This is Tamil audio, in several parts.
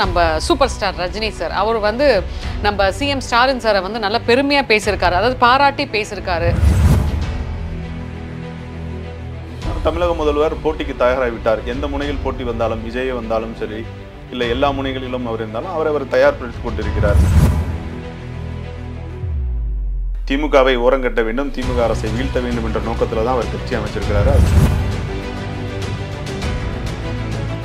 நம்ம சூப்பர் ஸ்டார் ரஜினி சார் அவர் வந்து நம்ம சிஎம் ஸ்டாலின் சாரை வந்து நல்ல பெருமையா பேசியிருக்காரு, அதாவது பாராட்டி பேசியிருக்காரு. தமிழக முதல்வர் போட்டிக்கு தயாராகிவிட்டார். எந்த முனையில் போட்டி வந்தாலும், விஜய் வந்தாலும் சரி, இல்லை எல்லா முனைகளிலும் அவர் இருந்தாலும் அவர் தயார்படுத்திக் கொண்டிருக்கிறார். திமுகவை ஓரங்கட்ட வேண்டும், திமுக அரசை வீழ்த்த வேண்டும் என்ற நோக்கத்தில் தான் அவர் கட்சி அமைச்சிருக்கிறாரு.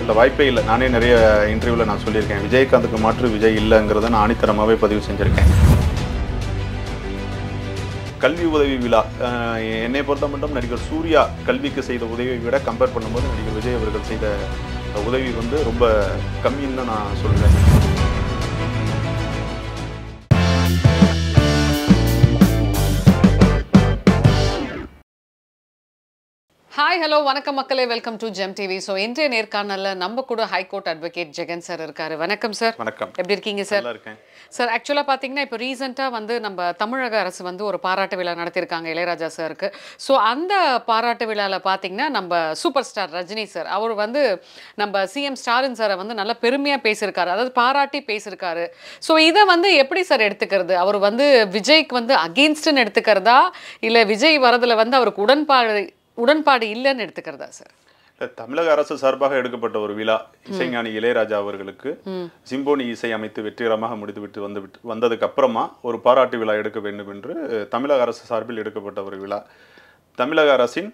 இல்லை, வாய்ப்பே இல்லை. நானே நிறைய இன்டர்வியூவில் நான் சொல்லியிருக்கேன், விஜயகாந்துக்கு மாற்று விஜய் இல்லைங்கிறத நான் ஆணித்தரமாகவே பதிவு செஞ்சுருக்கேன். கல்வி உதவி விழா என்னை பொறுத்த மட்டும் நடிகர் சூர்யா கல்விக்கு செய்த உதவியை விட கம்பேர் பண்ணும்போது நடிகர் விஜய் அவர்கள் செய்த உதவி வந்து ரொம்ப கம்மின்னு தான் நான் சொல்லுவேன். ஹாய், ஹலோ, வணக்கம் மக்களே, welcome to GeM TV. So இன்றைய நேர்காணலில் நம்ம கூட ஹைகோர்ட் அட்வொகேட் ஜெகன் சார் இருக்காரு. வணக்கம் சார். வணக்கம். எப்படி இருக்கீங்க சார்? நல்லா இருக்கேன் சார். ஆக்சுவலாக பார்த்தீங்கன்னா இப்போ ரீசெண்டாக வந்து நம்ம தமிழக அரசு வந்து ஒரு பாராட்டு விழா நடத்தியிருக்காங்க இளையராஜா சாருக்கு. ஸோ அந்த பாராட்டு விழாவில் பார்த்தீங்கன்னா நம்ம சூப்பர் ஸ்டார் ரஜினி சார் அவர் வந்து நம்ம சிஎம் ஸ்டாலின் சாரை வந்து நல்ல பெருமையாக பேசியிருக்காரு, அதாவது பாராட்டி பேசியிருக்காரு. ஸோ இதை வந்து எப்படி சார் எடுத்துக்கிறது? அவர் வந்து விஜய்க்கு வந்து அகெயின்ஸ்ட்னு எடுத்துக்கிறதா, இல்லை விஜய் வரதில் வந்து அவருக்கு உடன்பாடு இல்லைன்னு எடுத்துக்கிறதா சார்? தமிழக அரசு சார்பாக எடுக்கப்பட்ட ஒரு விழா, இசைஞானி இளையராஜா அவர்களுக்கு சிம்போனி இசை அமைத்து வெற்றிகரமாக முடித்துவிட்டு வந்ததுக்கு அப்புறமா ஒரு பாராட்டு விழா எடுக்க வேண்டும் என்று தமிழக அரசு சார்பில் எடுக்கப்பட்ட ஒரு விழா. தமிழக அரசின்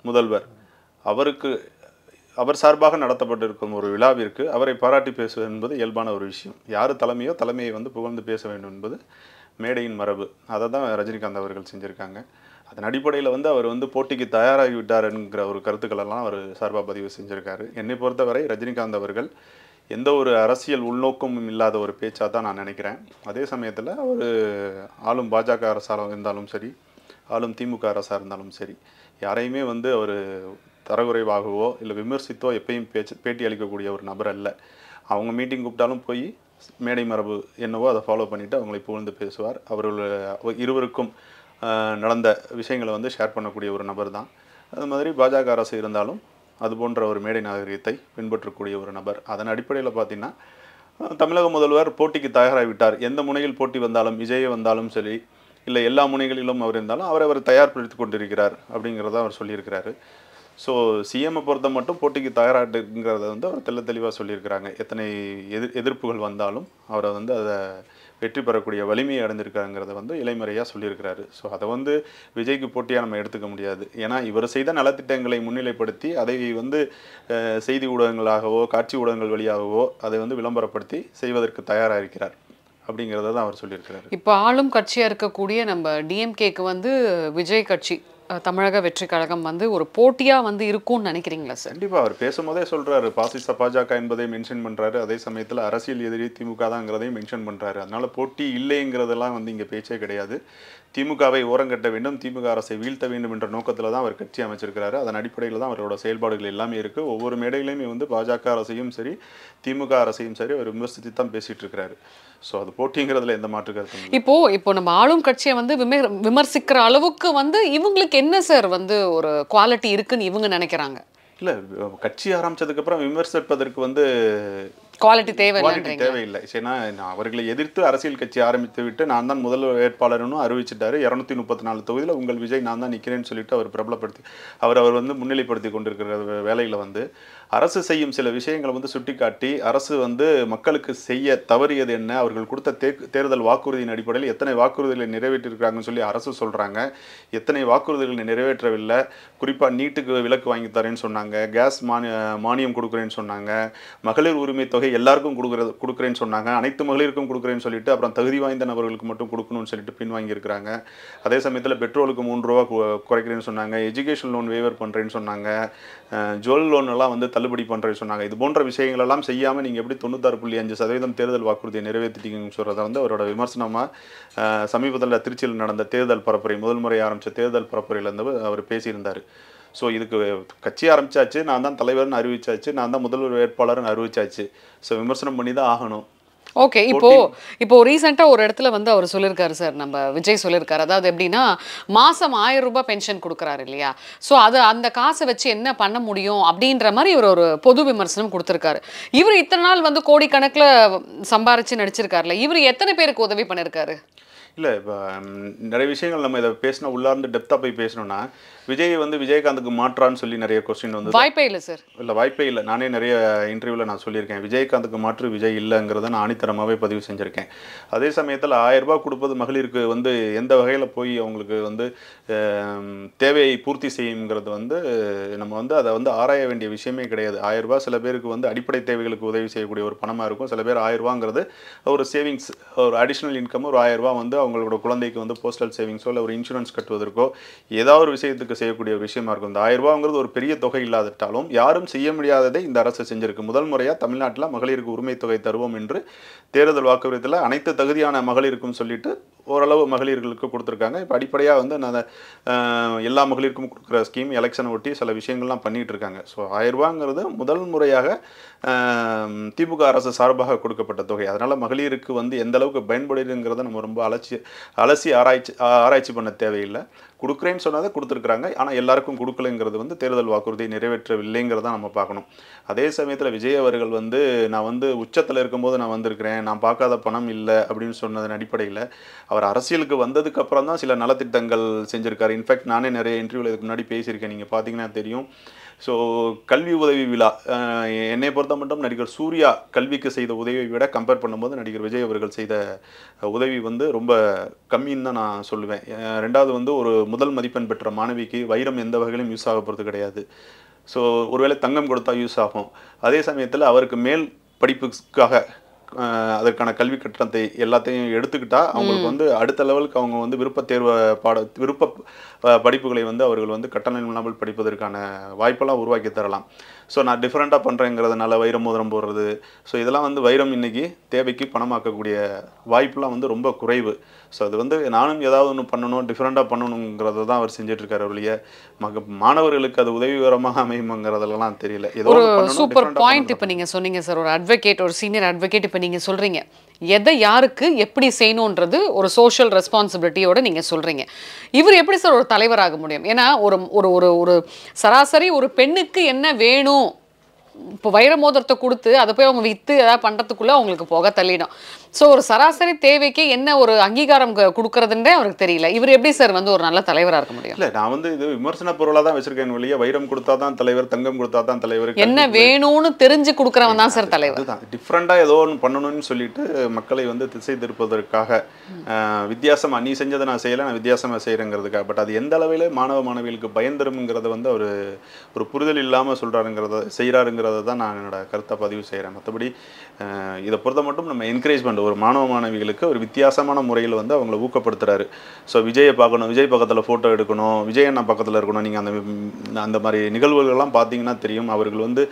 முதல்வர் அவர் சார்பாக நடத்தப்பட்டிருக்கும் ஒரு விழாவிற்கு அவரை பாராட்டி பேசுவது என்பது இயல்பான ஒரு விஷயம். யார் தலைமையை வந்து புகழ்ந்து பேச வேண்டும் என்பது மேடையின் மரபு. அதை தான் ரஜினிகாந்த் அவர்கள் செஞ்சுருக்காங்க. அதன் அடிப்படையில் வந்து அவர் வந்து போட்டிக்கு தயாராகிவிட்டார் என்கிற ஒரு கருத்துக்களெல்லாம் அவர் சார்பாக பதிவு செஞ்சுருக்காரு. என்னை பொறுத்தவரை ரஜினிகாந்த் அவர்கள் எந்த ஒரு அரசியல் உள்நோக்கமும் இல்லாத ஒரு பேச்சாக தான் நான் நினைக்கிறேன். அதே சமயத்தில் அவர் ஆளும் பாஜக அரசாக இருந்தாலும் சரி, ஆளும் திமுக அரசாக இருந்தாலும் சரி, யாரையுமே வந்து அவர் தரக்குறைவாகவோ இல்லை விமர்சித்தோ எப்பயும் பேட்டி அளிக்கக்கூடிய ஒரு நபர் அல்ல. அவங்க மீட்டிங் கூப்பிட்டாலும் போய் மேடை மரபு என்னவோ அதை ஃபாலோ பண்ணிவிட்டு அவங்களை புகழ்ந்து பேசுவார். அவர்கள் இருவருக்கும் நடந்த விஷயங்களை வந்து ஷேர் பண்ணக்கூடிய ஒரு நபர் தான். அது மாதிரி பாஜக அரசு இருந்தாலும் அது போன்ற ஒரு மேடை நாகரிகத்தை பின்பற்றக்கூடிய ஒரு நபர். அதன் அடிப்படையில் பார்த்திங்கன்னா தமிழக முதல்வர் போட்டிக்கு தயாராகிவிட்டார். எந்த முனையில் போட்டி வந்தாலும், விஜய் வந்தாலும் சரி, இல்லை எல்லா முனைகளிலும் அவர் இருந்தாலும் அவர் தயார்படுத்தி கொண்டிருக்கிறார் அப்படிங்கிறத அவர் சொல்லியிருக்கிறாரு. ஸோ சிஎம்மை பொறுத்த மட்டும் போட்டிக்கு தயாராகிட்டுங்கிறத வந்து அவர் தெளிவாக சொல்லியிருக்கிறாங்க. எத்தனை எதிர்ப்புகள் வந்தாலும் அவரை வந்து அதை வெற்றி பெறக்கூடிய வலிமையை அடைஞ்சிருக்காங்கிறத வந்து இலைமறையாக சொல்லியிருக்கிறாரு. ஸோ அதை வந்து விஜய்க்கு போட்டியாக நம்ம எடுத்துக்க முடியாது. ஏன்னா இவர் செய்த நலத்திட்டங்களை முன்னிலைப்படுத்தி அதை வந்து செய்தி ஊடகங்களாகவோ காட்சி ஊடகங்கள் வழியாகவோ அதை வந்து விளம்பரப்படுத்தி செய்வதற்கு தயாராக இருக்கிறார் அப்படிங்கிறத தான் அவர் சொல்லியிருக்கிறாரு. இப்போ ஆளும் கட்சியாக இருக்கக்கூடிய நம்ம டிஎம்கேக்கு வந்து விஜய் கட்சி தமிழக வெற்றி கழகம் வந்து ஒரு போட்டியாக வந்து இருக்கும்னு நினைக்கிறீங்களா சார்? கண்டிப்பாக. அவர் பேசும்போதே சொல்கிறாரு, பாசிச பாஜக என்பதை மென்ஷன் பண்ணுறாரு. அதே சமயத்தில் அரசியல் எதிரி திமுக தாங்கிறதையும் மென்ஷன் பண்ணுறாரு. அதனால் போட்டி இல்லைங்கிறதெல்லாம் வந்து இங்கே பேச்சே கிடையாது. திமுகவை ஓரங்கட்ட வேண்டும், திமுக அரசை வீழ்த்த வேண்டும் என்ற நோக்கத்தில் தான் அவர் கட்சி அமைச்சிருக்கிறாரு. அதன் அடிப்படையில் தான் அவரோட செயல்பாடுகள் எல்லாமே இருக்குது. ஒவ்வொரு மேடையிலையுமே வந்து பாஜக அரசையும் சரி, திமுக அரசையும் சரி அவர் விமர்சித்து தான் பேசிகிட்டு இருக்கிறாரு. ஸோ அது போட்டிங்கிறதுல எந்த மாற்று கருத்து? இப்போ நம்ம ஆளும் கட்சியை வந்து விமர்சிக்கிற அளவுக்கு வந்து இவங்களுக்கு என்ன சார் வந்து ஒரு குவாலிட்டி இருக்குன்னு இவங்க நினைக்கிறாங்க? இல்லை, கட்சி ஆரம்பித்ததுக்கப்புறம் விமர்சிப்பதற்கு வந்து குவாலிட்டி தேவையில்லை. ஏன்னா அவர்களை எதிர்த்து அரசியல் கட்சி ஆரம்பித்து விட்டு நான் தான் முதல் வேட்பாளர்னு அறிவிச்சிட்டாரு. 234 தொகுதியில் உங்கள் விஜய் நான் தான் நிற்கிறேன்னு சொல்லிட்டு அவர் பிரபலப்படுத்தி அவர் வந்து முன்னிலைப்படுத்தி கொண்டிருக்கிற வேலையில் வந்து அரசு செய்யும் சில விஷயங்களை வந்து சுட்டிக்காட்டி அரசு வந்து மக்களுக்கு செய்ய தவறியது என்ன, அவர்கள் கொடுத்த தேர்தல் வாக்குறுதியின் அடிப்படையில் எத்தனை வாக்குறுதிகளை நிறைவேற்றிருக்கிறாங்கன்னு சொல்லி அரசு சொல்கிறாங்க. எத்தனை வாக்குறுதிகளை நிறைவேற்றவில்லை. குறிப்பாக நீட்டுக்கு விலக்கு வாங்கி தரேன்னு சொன்னாங்க, கேஸ் மானியம் கொடுக்குறேன்னு சொன்னாங்க, மகளிர் உரிமை தொகை எல்லாருக்கும் கொடுக்குறேன்னு சொன்னாங்க, அனைத்து மகளிருக்கும் கொடுக்குறேன்னு சொல்லிட்டு அப்புறம் தகுதி வாய்ந்த நபர்களுக்கு மட்டும் கொடுக்கணும்னு சொல்லிட்டு பின்வாங்கியிருக்கிறாங்க. அதே சமயத்தில் பெட்ரோலுக்கு 3 ரூபா குறைக்கிறேன்னு சொன்னாங்க, எஜுகேஷன் லோன் வேவர் பண்ணுறேன்னு சொன்னாங்க, ஜுவல் லோன் எல்லாம் வந்து தள்ளுபடி பண்ணுறேன்னு சொன்னாங்க. இது போன்ற விஷயங்கள் எல்லாம் செய்யாமல் நீங்கள் எப்படி 96.5% தேர்தல் வாக்குறுதியை நிறைவேற்றிட்டீங்கன்னு சொல்கிறத வந்து அவரோட விமர்சனமாக சமீபத்தில் திருச்சியில் நடந்த தேர்தல் பரப்புரை, முதல் முறை ஆரம்பித்த தேர்தல் பரப்புரையிலேருந்து அவர் பேசியிருந்தார். ஸோ இதுக்கு கட்சி ஆரம்பித்தாச்சு, நான் தான் தலைவர்னு அறிவிச்சாச்சு, நான் தான் முதல்வர் வேட்பாளர்னு அறிவிச்சாச்சு. ஸோ விமர்சனம் பண்ணி தான் ஆகணும். ஓகே. இப்போ ரீசெண்டா ஒரு இடத்துல வந்து அவர் சொல்லியிருக்காரு சார், நம்ம விஜய் சொல்லியிருக்காரு. அதாவது எப்படின்னா, மாசம் ரூ. 1000 பென்ஷன் குடுக்குறாரு இல்லையா? ஸோ அந்த காச வச்சு என்ன பண்ண முடியும்? அப்படின்ற மாரி இவர் ஒரு பொது விமர்சனம் குடுத்திருக்காரு. இவரு இத்தன நாள் வந்து கோடிக்கணக்குல சம்பாரிச்சு நடிச்சிருக்காருல்ல. இவரு எத்தன பேருக்கு உதவி பண்ணியிருக்காரு? இல்ல இப்ப நிறைய விஷயங்கள் நம்ம இத பேசினா உள்ளார்ந்து டெப்த்தா போய் பேசணும்னா, விஜய் வந்து விஜயகாந்துக்கு மாற்றான்னு சொல்லி நிறைய கொஸ்டின் வந்து வாய்ப்பே இல்ல சார். இல்ல வாய்ப்பே இல்ல. நானே நிறைய இன்டர்வியூல நான் சொல்லியிருக்கேன். விஜயகாந்துக்கு மாற்று விஜய் இல்லங்கிறத நான் ஆணித்தரமாவே பதிவு செஞ்சிருக்கேன். அதே சமயத்துல ரூ. 1000 குடுப்பது மகளிருக்கு வந்து எந்த வகையில போய் அவங்களுக்கு வந்து தேவையை பூர்த்தி செய்யுங்கிறது வந்து நம்ம வந்து அத வந்து ஆராய வேண்டிய விஷயமே கிடையாது. ரூ. 1000 சில பேருக்கு வந்து அடிப்படை தேவைகளுக்கு உதவி செய்யக்கூடிய ஒரு பணமா இருக்கும். சில பேர் ரூ. 1000ங்கிறது ஒரு சேவிங்ஸ், ஒரு அடிஷனல் இன்கம் ஒரு ரூ. 1000 வந்து அவங்களோட குழந்தைக்கு வந்து போஸ்டல் சேவிங்ஸோ இல்ல ஒரு இன்சூரன்ஸ் கட்டுவதற்கோ ஏதாவது ஒரு விஷயத்துக்கு செய்யக்கூடிய ஒரு விஷயமா இருக்கும். இந்த ரூ. 1000ங்கிறது ஒரு பெரிய தொகை இல்லாவிட்டாலும் யாரும் செய்ய முடியாததை இந்த அரசு செஞ்சிருக்கு. முதல் முறையா தமிழ்நாட்டில் மகளிருக்கு உரிமை தொகை தருவோம் என்று தேர்தல் வாக்குறுதியில் அனைத்து தகுதியான மகளிருக்கும் சொல்லிட்டு ஓரளவு மகளிர்களுக்கு கொடுத்துருக்காங்க. இப்போ அடிப்படையாக வந்து நான் எல்லா மகளிருக்கும் கொடுக்குற ஸ்கீம் எலெக்ஷனை ஒட்டி சில விஷயங்கள்லாம் பண்ணிட்டு இருக்காங்க. ஸோ ரூ. 1000ங்கிறது முதல் முறையாக திமுக அரசு சார்பாக கொடுக்கப்பட்ட தொகை. அதனால மகளிருக்கு வந்து எந்த அளவுக்கு பயன்படுதுங்கிறத நம்ம ரொம்ப அலசி ஆராய்ச்சி பண்ண தேவையில்லை. கொடுக்குறேன்னு சொன்னதை கொடுத்துருக்குறாங்க. ஆனால் எல்லாருக்கும் கொடுக்கலைங்கிறது வந்து தேர்தல் வாக்குறுதியை நிறைவேற்றவில்லைங்கிறத நம்ம பார்க்கணும். அதே சமயத்தில் விஜய் அவர்கள் வந்து நான் வந்து உச்சத்தில் இருக்கும்போது நான் வந்திருக்கிறேன், நான் பார்க்காத பணம் இல்லை அப்படின்னு சொன்னதன் அடிப்படையில் அவர் அரசியலுக்கு வந்ததுக்கு அப்புறம் தான் சில நலத்திட்டங்கள் செஞ்சுருக்காரு. இன்ஃபேக்ட் நானே நிறைய இன்டர்வியூவில் இதுக்கு முன்னாடி பேசியிருக்கேன். நீங்கள் பார்த்தீங்கன்னா தெரியும். ஸோ கல்வி உதவி விழா என்னை பொறுத்த மட்டும் நடிகர் சூர்யா கல்விக்கு செய்த உதவியை விட கம்பேர் பண்ணும்போது நடிகர் விஜய் அவர்கள் செய்த உதவி வந்து ரொம்ப கம்மின்னு தான் நான் சொல்லுவேன். ரெண்டாவது வந்து ஒரு முதல் மதிப்பெண் பெற்ற மாணவிக்கு வைரம் எந்த வகையிலும் யூஸ் ஆக போகிறது கிடையாது. ஸோ ஒருவேளை தங்கம் கொடுத்தா யூஸ் ஆகும். அதே சமயத்தில் அவருக்கு மேல் படிப்புக்காக அதற்கான கல்வி கட்டணத்தை எல்லாத்தையும் எடுத்துக்கிட்டா அவங்களுக்கு வந்து அடுத்த லெவலுக்கு அவங்க வந்து விருப்ப படிப்புகளை வந்து அவர்கள் வந்து கட்டணம் இல்லாமல் படிப்பதற்கான வாய்ப்பெல்லாம் உருவாக்கி தரலாம். ஸோ நான் டிஃப்ரெண்ட்டாக பண்ணுறேங்கிறதுனால வைரம் மோதிரம் போடுறது, ஸோ இதெல்லாம் வந்து வைரம் இன்னைக்கு தேவைக்கு பணமாக்கக்கூடிய வாய்ப்பெலாம் வந்து ரொம்ப குறைவு. ஸோ அது வந்து நானும் ஏதாவது ஒன்று பண்ணணும், டிஃப்ரெண்ட்டாக பண்ணணுங்கிறத தான் அவர் செஞ்சிட்ருக்காரு. ஒழிய மாணவர்களுக்கு அது உதவிகரமாக அமையுங்கிறதெல்லாம் தெரியல. ஏதோ ஒரு சூப்பர் பாயிண்ட் இப்போ நீங்கள் சொன்னீங்க சார். ஒரு அட்வொகேட், ஒரு சீனியர் அட்வொகேட் இப்போ நீங்கள் சொல்கிறீங்க எதை யாருக்கு எப்படி செய்யணுன்றது ஒரு சோஷியல் ரெஸ்பான்சிபிலிட்டியோட நீங்கள் சொல்கிறீங்க. இவர் எப்படி சார் ஒரு தலைவராக முடியும்? ஏன்னா ஒரு ஒரு ஒரு சராசரி ஒரு பெண்ணுக்கு என்ன வேணும், இப்போ வைர மோதிரத்தை கொடுத்து அதை போய் அவங்க விற்று ஏதாவது பண்ணுறதுக்குள்ளே அவங்களுக்கு போக தள்ளிடும். ஸோ ஒரு சராசரி தேவைக்கு என்ன ஒரு அங்கீகாரம் கொடுக்கறதுன்றே அவருக்கு தெரியல. இவர் எப்படி சார் வந்து ஒரு நல்ல தலைவராக இருக்க முடியும்? இல்லை, நான் வந்து இது விமர்சன பொருளாக தான் வச்சிருக்கேன் வெளியே. வைரம் கொடுத்தா தான் தலைவர், தங்கம் கொடுத்தா தான் தலைவர், என்ன வேணும்னு தெரிஞ்சு கொடுக்குறவன் தான் சார் தலைவர். அதுதான் டிஃப்ரெண்ட்டாக ஏதோ ஒன்று பண்ணணும்னு சொல்லிட்டு மக்களை வந்து திசை திருப்பதற்காக வித்தியாசமாக நீ செஞ்சதை நான் செய்யலை, நான் வித்தியாசமாக செய்கிறேங்கிறதுக்காக. பட் அது எந்த அளவில் மாணவ மாணவிகளுக்கு பயந்தருங்கிறத வந்து அவர் ஒரு புரிதல் இல்லாமல் செய்கிறாருங்கிறத தான் நான் என்னோட கருத்தை பதிவு செய்கிறேன். மற்றபடி இதை பொறுத்த மட்டும் நம்ம என்கரேஜ் பண்ணுற ஒரு மாணவ மாணவிகளுக்கு ஒரு வித்தியாசமான முறையில் வந்து அவங்கள ஊக்கப்படுத்துறாரு. ஸோ விஜயை பார்க்கணும், விஜய் பக்கத்தில் ஃபோட்டோ எடுக்கணும், விஜய் அண்ணா பக்கத்தில் இருக்கணும். நீங்கள் அந்த மாதிரி நிகழ்வுகள்லாம் பார்த்தீங்கன்னா தெரியும். அவர்கள் வந்து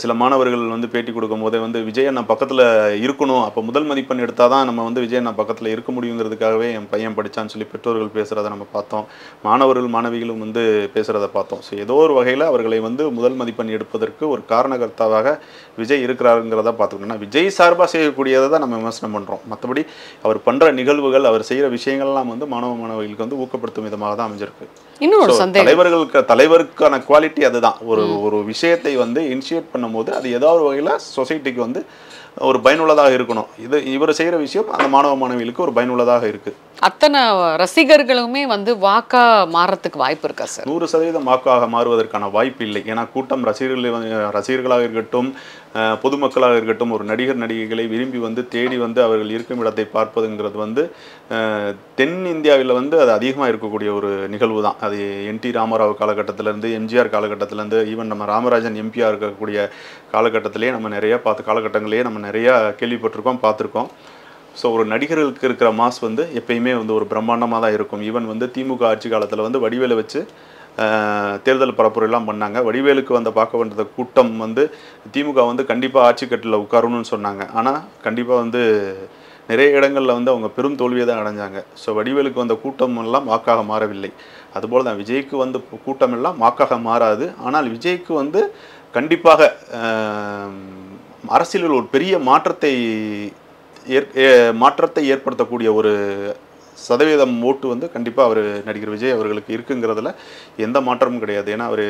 சில மாணவர்கள் வந்து பேட்டி கொடுக்கும் போதே வந்து விஜய் அண்ணா பக்கத்தில் இருக்கணும், அப்போ முதல் மதிப்பெண் எடுத்தால் தான் நம்ம வந்து விஜய் அண்ணா பக்கத்தில் இருக்க முடியுங்கிறதுக்காகவே என் பையன் படித்தான்னு சொல்லி பெற்றோர்கள் பேசுகிறத நம்ம பார்த்தோம். மாணவர்கள் மாணவிகளும் வந்து பேசுகிறத பார்த்தோம். ஸோ ஏதோ ஒரு வகையில் அவர்களை வந்து முதல் மதிப்பெண் எடுப்பதற்கு ஒரு காரணகர்த்தாவாக விஜய் இருக்கிறாருங்கிறத பார்த்துக்கணும். விஜய் சார்பாக செய்யக்கூடியதை தான் நம்ம விமர்சனம் பண்ணுறோம். மற்றபடி அவர் பண்ணுற நிகழ்வுகள், அவர் செய்கிற விஷயங்கள்லாம் வந்து மாணவ மாணவிகளுக்கு வந்து ஊக்கப்படுத்தும் விதமாக தான் அமைஞ்சிருக்கு. தலைவருக்கான குவாலிட்டி அதுதான். ஒரு விஷயத்தை வந்து இனிஷியேட் பண்ணும்போது அது ஏதாவது ஒரு வகையில் சொசைட்டிக்கு வந்து ஒரு பயனுள்ளதாக இருக்கணும். இவர் செய்கிற விஷயம் அந்த மாணவ மாணவிகளுக்கு ஒரு பயனுள்ளதாக இருக்குது. அத்தனை ரசிகர்களுமே வந்து வாக்கா மாறத்துக்கு வாய்ப்பு இருக்கா சார்? 100% வாக்காக மாறுவதற்கான வாய்ப்பு இல்லை. ஏன்னா கூட்டம் ரசிகர்களாக இருக்கட்டும், பொதுமக்களாக இருக்கட்டும், ஒரு நடிகர் நடிகைகளை விரும்பி வந்து தேடி வந்து அவர்கள் இருக்கும் இடத்தை பார்ப்பதுங்கிறது வந்து தென் இந்தியாவில் வந்து அது அதிகமாக இருக்கக்கூடிய ஒரு நிகழ்வு தான். அது என்டி ராமராவ் காலகட்டத்திலேருந்து, எம்ஜிஆர் காலகட்டத்திலேருந்து, ஈவன் நம்ம ராமராஜன் எம்பியாக இருக்கக்கூடிய காலகட்டத்திலேயே நம்ம காலகட்டங்களையே நம்ம நிறையா கேள்விப்பட்டிருக்கோம், பார்த்துருக்கோம். ஸோ ஒரு நடிகர்களுக்கு இருக்கிற மாஸ் வந்து எப்பயுமே வந்து ஒரு பிரம்மாண்டமாக தான் இருக்கும். ஈவன் வந்து திமுக ஆட்சி காலத்தில் வந்து வடிவேலை வச்சு தேர்தல் பரப்புரையெல்லாம் பண்ணாங்க. வடிவேலுக்கு வந்து பார்க்க வேண்டிய கூட்டம் வந்து திமுக வந்து கண்டிப்பாக ஆட்சி கட்டில் உட்காரணும்னு சொன்னாங்க. ஆனால் கண்டிப்பாக வந்து நிறைய இடங்களில் வந்து அவங்க பெரும் தோல்வியை தான் அடைஞ்சாங்க. ஸோ வடிவேலுக்கு வந்த கூட்டம் எல்லாம் வாக்காக மாறவில்லை. அதுபோல் தான் விஜய்க்கு வந்து கூட்டம் எல்லாம் வாக்காக மாறாது. ஆனால் விஜய்க்கு வந்து கண்டிப்பாக அரசியலில் ஒரு பெரிய மாற்றத்தை மாற்றத்தை ஏற்படுத்தக்கூடிய ஒரு சதவீதம் ஓட்டு வந்து கண்டிப்பாக அவர் நடிகர் விஜய் அவர்களுக்கு இருக்குங்கிறதுல எந்த மாற்றமும் கிடையாது. ஏன்னா அவர்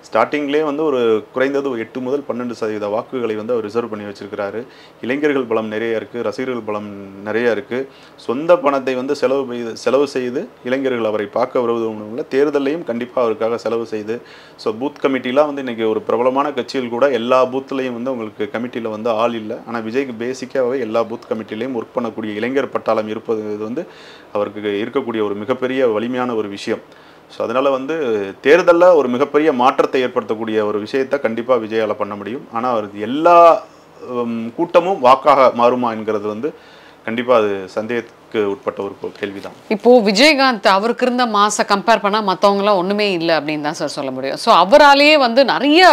ஸ்டார்டிங்லேயே வந்து ஒரு குறைந்தது 8 முதல் 12% வாக்குகளை வந்து அவர் ரிசர்வ் பண்ணி வச்சிருக்கிறாரு. இளைஞர்கள் பலம் நிறைய இருக்குது, ரசிகர்கள் பலம் நிறைய இருக்குது. சொந்த பணத்தை வந்து செலவு செய்து இளைஞர்கள் அவரை பார்க்க வருவதும் தேர்தலையும் கண்டிப்பாக அவருக்காக செலவு செய்து ஸோ பூத் கமிட்டிலாம் வந்து இன்றைக்கி ஒரு பிரபலமான கட்சிகள் கூட எல்லா பூத்துலேயும் வந்து உங்களுக்கு கமிட்டியில் வந்து ஆள் இல்லை. ஆனால் விஜய்க்கு பேசிக்காகவே எல்லா பூத் கமிட்டிலையும் ஒர்க் பண்ணக்கூடிய இளைஞர் பட்டாளம் இருப்பது வந்து அவருக்கு இருக்கக்கூடிய ஒரு மிகப்பெரிய வலிமையான ஒரு விஷயம். ஸோ அதனால் வந்து தேர்தலில் ஒரு மிகப்பெரிய மாற்றத்தை ஏற்படுத்தக்கூடிய ஒரு விஷயத்தை கண்டிப்பாக விஜயால் பண்ண முடியும். ஆனால் அவருக்கு எல்லா கூட்டமும் வாக்காக மாறுமா என்கிறது வந்து கண்டிப்பாக அது சந்தேகத்துக்கு உட்பட்ட ஒரு கேள்வி தான். இப்போது விஜயகாந்த் அவருக்கு இருந்த மாசை கம்பேர் பண்ணால் மற்றவங்களாம் ஒன்றுமே இல்லை அப்படின்னு தான் சார் சொல்ல முடியும். ஸோ அவராலேயே வந்து நிறைய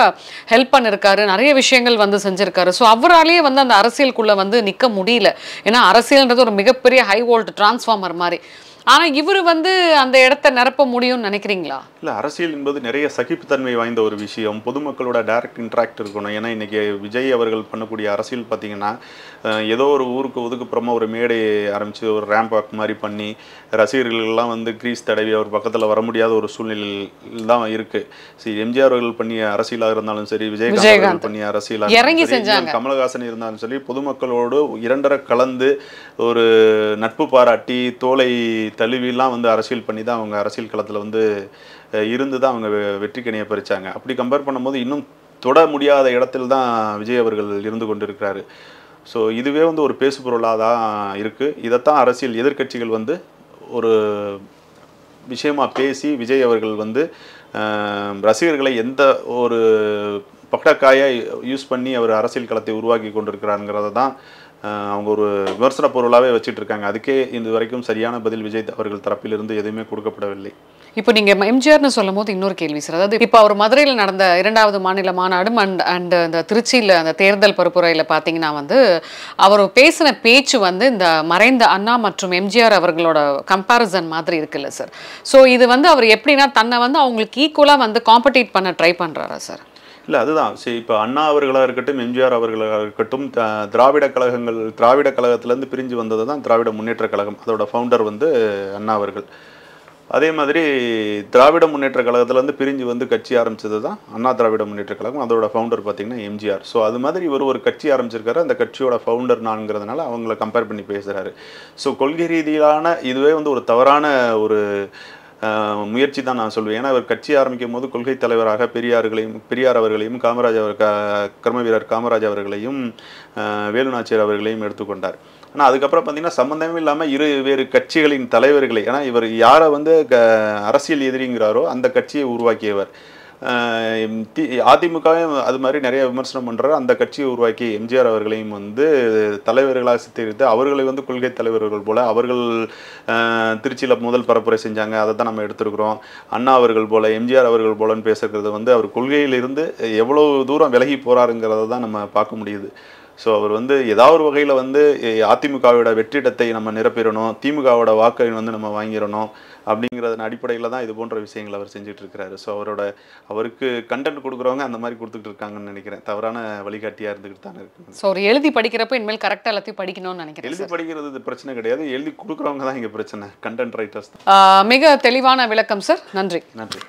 ஹெல்ப் பண்ணியிருக்காரு, நிறைய விஷயங்கள் வந்து செஞ்சுருக்காரு. ஸோ அவராலேயே வந்து அந்த அரசியலுக்குள்ளே வந்து நிற்க முடியல. ஏன்னா அரசியல்ன்றது ஒரு மிகப்பெரிய ஹை வோல்ட் டிரான்ஸ்ஃபார்மர் மாதிரி. ஆனால் இவர் வந்து அந்த இடத்த நிரப்ப முடியும்னு நினைக்கிறீங்களா? இல்லை, அரசியல் என்பது நிறைய சகிப்புத்தன்மை வாய்ந்த ஒரு விஷயம். பொதுமக்களோட டைரக்ட் இன்ட்ராக்ட் இருக்கணும். ஏன்னா இன்றைக்கி விஜய் அவர்கள் பண்ணக்கூடிய அரசியல் பார்த்திங்கன்னா ஏதோ ஒரு ஊருக்கு ஒதுக்குப்புறமா ஒரு மேடை ஆரம்பித்து ஒரு ரேம்ப் வாக் மாதிரி பண்ணி ரசிகர்கள்லாம் வந்து கிரீஸ் தடவி அவர் பக்கத்தில் வர முடியாத ஒரு சூழ்நிலையில் தான் இருக்குது. சரி, எம்ஜிஆர் அவர்கள் பண்ணிய அரசியலாக இருந்தாலும் சரி, விஜயகாந்த் பண்ணிய அரசியலாக இறங்கி செஞ்சாங்க, கமலஹாசன் இருந்தாலும் சரி, பொதுமக்களோடு இரண்டரை கலந்து ஒரு நட்பு பாராட்டி தோலை தழுவிலாம் வந்து அரசியல் பண்ணி தான் அவங்க அரசியல் களத்தில் வந்து இருந்து தான் அவங்க வெற்றி கனியை பறிச்சாங்க. அப்படி கம்பேர் பண்ணும்போது இன்னும் தொட முடியாத இடத்தில் தான் விஜய் அவர்கள் இருந்து கொண்டு இருக்கிறாரு. ஸோ இதுவே வந்து ஒரு பேசு பொருளாக தான் இருக்குது. இதைத்தான் அரசியல் எதிர்க்கட்சிகள் வந்து ஒரு விஷயமாக பேசி விஜய் அவர்கள் வந்து ரசிகர்களை எந்த ஒரு பக்கக்காயை யூஸ் பண்ணி அவர் அரசியல் களத்தை உருவாக்கி கொண்டிருக்கிறாருங்கிறத தான் அவங்க ஒரு விமர்சன பொருளாகவே வச்சுட்டு இருக்காங்க. அதுக்கே இது வரைக்கும் சரியான பதில் விஜய் அவர்கள் தரப்பிலிருந்து எதுவுமே கொடுக்கப்படவில்லை. இப்போ நீங்கள் எம்ஜிஆர்னு சொல்லும் போது இன்னொரு கேள்வி சார். அதாவது இப்போ அவர் மதுரையில் நடந்த 2வது மாநில மாநாடு அண்ட் இந்த திருச்சியில் அந்த தேர்தல் பரப்புரையில் பார்த்தீங்கன்னா வந்து அவர் பேசின பேச்சு வந்து இந்த மறைந்த அண்ணா மற்றும் எம்ஜிஆர் அவர்களோட கம்பேரிசன் மாதிரி இருக்குல்ல சார். ஸோ இது வந்து அவர் எப்படின்னா தன்னை வந்து அவங்களுக்கு ஈக்குவலாக வந்து காம்படேட் பண்ண ட்ரை பண்ணுறாரா சார்? இல்லை, அதுதான். சரி, இப்போ அண்ணா அவர்களாக இருக்கட்டும், எம்ஜிஆர் அவர்களாக இருக்கட்டும், திராவிட கழகத்திலேருந்து பிரிஞ்சு வந்தது தான் திராவிட முன்னேற்ற கழகம். அதோட ஃபவுண்டர் வந்து அண்ணா அவர்கள். அதே மாதிரி திராவிட முன்னேற்ற கழகத்திலேருந்து பிரிஞ்சு வந்து கட்சி ஆரம்பித்தது தான் அண்ணா திராவிட முன்னேற்ற கழகம். அதோட ஃபவுண்டர் பார்த்திங்கன்னா எம்ஜிஆர். ஸோ அது மாதிரி இவர் ஒரு கட்சி ஆரம்பிச்சிருக்காரு, அந்த கட்சியோட ஃபவுண்டர் நான்கிறதுனால அவங்கள கம்பேர் பண்ணி பேசுகிறாரு. ஸோ கொள்கை ரீதியிலான இதுவே வந்து ஒரு தவறான ஒரு முயற்சி தான் நான் சொல்வேன். ஏன்னா அவர் கட்சி ஆரம்பிக்கும் போது கொள்கை தலைவராக பெரியார் அவர்களையும் கர்ம வீரர் காமராஜ் அவர்களையும் வேலு நாச்சியார் அவர்களையும் எடுத்துக்கொண்டார். ஆனால் அதுக்கப்புறம் பார்த்தீங்கன்னா சம்மந்தமே இல்லாமல் வேறு கட்சிகளின் தலைவர்களை, ஏன்னா இவர் யாரை வந்து அரசியல் எதிரிங்கிறாரோ அந்த கட்சியை உருவாக்கியவர். அதிமுகவும் அது மாதிரி நிறைய விமர்சனம் பண்ணுறாரு. அந்த கட்சியை உருவாக்கி எம்ஜிஆர் அவர்களையும் வந்து தலைவர்களாக சித்தரித்து அவர்களை வந்து கொள்கை தலைவர்கள் போல் அவர்கள் திருச்சியில் முதல் பரப்புரை செஞ்சாங்க, அதை தான் நம்ம எடுத்துருக்குறோம். அண்ணா அவர்கள் போல் எம்ஜிஆர் அவர்கள் போலன்னு பேசுகிறது வந்து அவர் கொள்கையிலிருந்து எவ்வளோ தூரம் விலகி போகிறாருங்கிறத தான் நம்ம பார்க்க முடியுது. ஸோ அவர் வந்து ஏதாவது ஒரு வகையில் வந்து அதிமுகவோட வெற்றிடத்தை நம்ம நிரப்பிடணும், திமுகவோட வாக்கை வந்து நம்ம வாங்கிடணும் அப்படிங்கிறதன் அடிப்படையில் தான் இது போன்ற விஷயங்கள் அவர் செஞ்சுட்டு இருக்கிறாரு. ஸோ அவருக்கு கண்டென்ட் கொடுக்குறவங்க அந்த மாதிரி கொடுத்துட்டு இருக்காங்கன்னு நினைக்கிறேன். தவறான வழிகாட்டியாக இருந்துக்கிட்டு தானே இருக்கு. ஸோ ஒரு எழுதி படிக்கிறப்ப இனிமேல் கரெக்டாக எல்லாத்தையும் படிக்கணும்னு நினைக்கிறேன். எழுதி படிக்கிறது பிரச்சனை கிடையாது, எழுதி கொடுக்குறவங்க தான் இங்கே பிரச்சனை, கண்டென்ட் ரைட்டர்ஸ். மிக தெளிவான விளக்கம் சார். நன்றி. நன்றி.